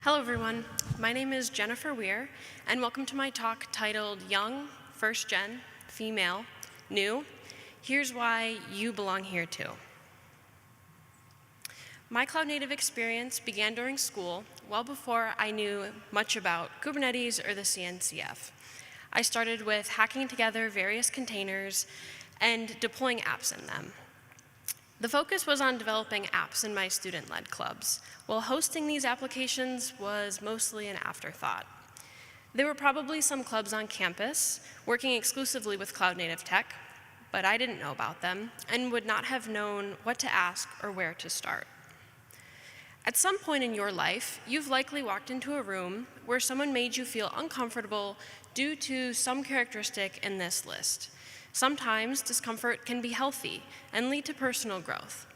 Hello everyone, my name is Jennifer Weir, and welcome to my talk titled Young, First Gen, Female, New. Here's why you belong here too. My cloud native experience began during school, well before I knew much about Kubernetes or the CNCF. I started with hacking together various containers and deploying apps in them. The focus was on developing apps in my student-led clubs, while hosting these applications was mostly an afterthought. There were probably some clubs on campus working exclusively with cloud-native tech, but I didn't know about them and would not have known what to ask or where to start. At some point in your life, you've likely walked into a room where someone made you feel uncomfortable due to some characteristic in this list. Sometimes discomfort can be healthy and lead to personal growth.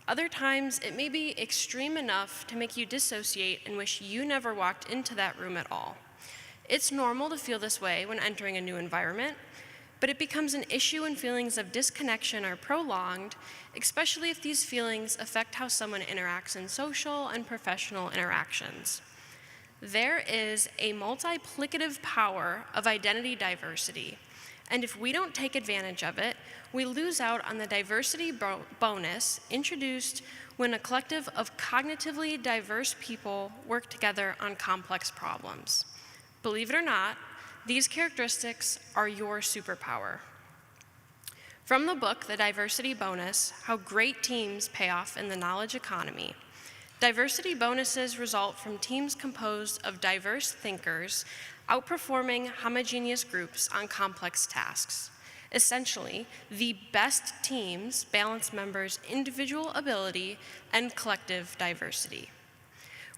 Other times, it may be extreme enough to make you dissociate and wish you never walked into that room at all. It's normal to feel this way when entering a new environment, but it becomes an issue when feelings of disconnection are prolonged, especially if these feelings affect how someone interacts in social and professional interactions. There is a multiplicative power of identity diversity. And if we don't take advantage of it, we lose out on the diversity bonus introduced when a collective of cognitively diverse people work together on complex problems. Believe it or not, these characteristics are your superpower. From the book, The Diversity Bonus, How Great Teams Pay Off in the Knowledge Economy, diversity bonuses result from teams composed of diverse thinkers outperforming homogeneous groups on complex tasks. Essentially, the best teams balance members' individual ability and collective diversity.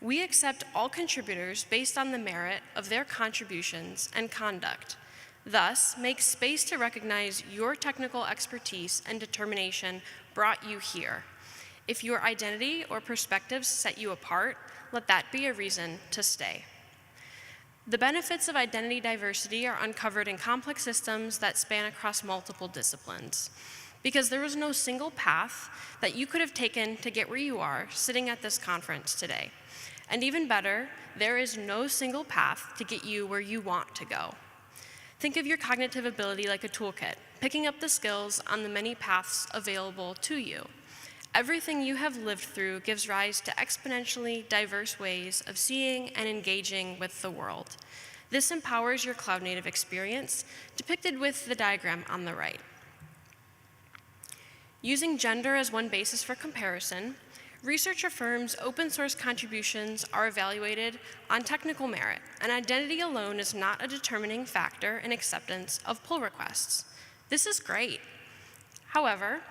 We accept all contributors based on the merit of their contributions and conduct. Thus, make space to recognize your technical expertise and determination brought you here. If your identity or perspectives set you apart, let that be a reason to stay. The benefits of identity diversity are uncovered in complex systems that span across multiple disciplines, because there is no single path that you could have taken to get where you are sitting at this conference today. And even better, there is no single path to get you where you want to go. Think of your cognitive ability like a toolkit, picking up the skills on the many paths available to you. Everything you have lived through gives rise to exponentially diverse ways of seeing and engaging with the world. This empowers your cloud-native experience, depicted with the diagram on the right. Using gender as one basis for comparison, research affirms open source contributions are evaluated on technical merit, and identity alone is not a determining factor in acceptance of pull requests. This is great. However,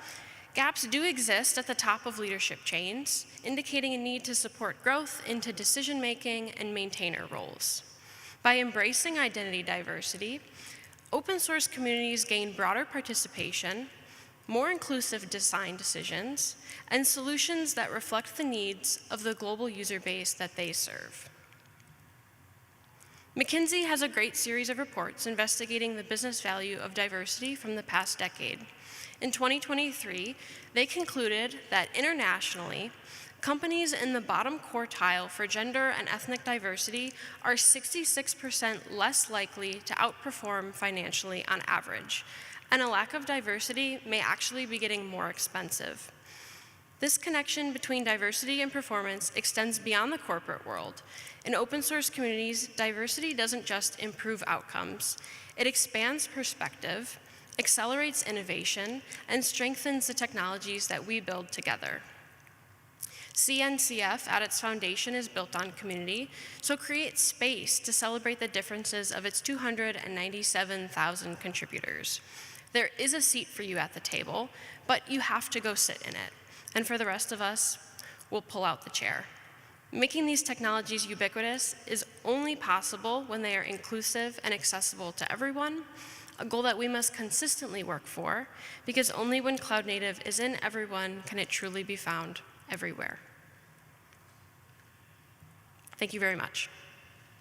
gaps do exist at the top of leadership chains, indicating a need to support growth into decision-making and maintainer roles. By embracing identity diversity, open source communities gain broader participation, more inclusive design decisions, and solutions that reflect the needs of the global user base that they serve. McKinsey has a great series of reports investigating the business value of diversity from the past decade. In 2023, they concluded that internationally, companies in the bottom quartile for gender and ethnic diversity are 66% less likely to outperform financially on average, and a lack of diversity may actually be getting more expensive. This connection between diversity and performance extends beyond the corporate world. In open source communities, diversity doesn't just improve outcomes, it expands perspective, accelerates innovation, and strengthens the technologies that we build together. CNCF at its foundation is built on community, so create space to celebrate the differences of its 297,000 contributors. There is a seat for you at the table, but you have to go sit in it. And for the rest of us, we'll pull out the chair. Making these technologies ubiquitous is only possible when they are inclusive and accessible to everyone, a goal that we must consistently work for, because only when cloud native is in everyone can it truly be found everywhere. Thank you very much.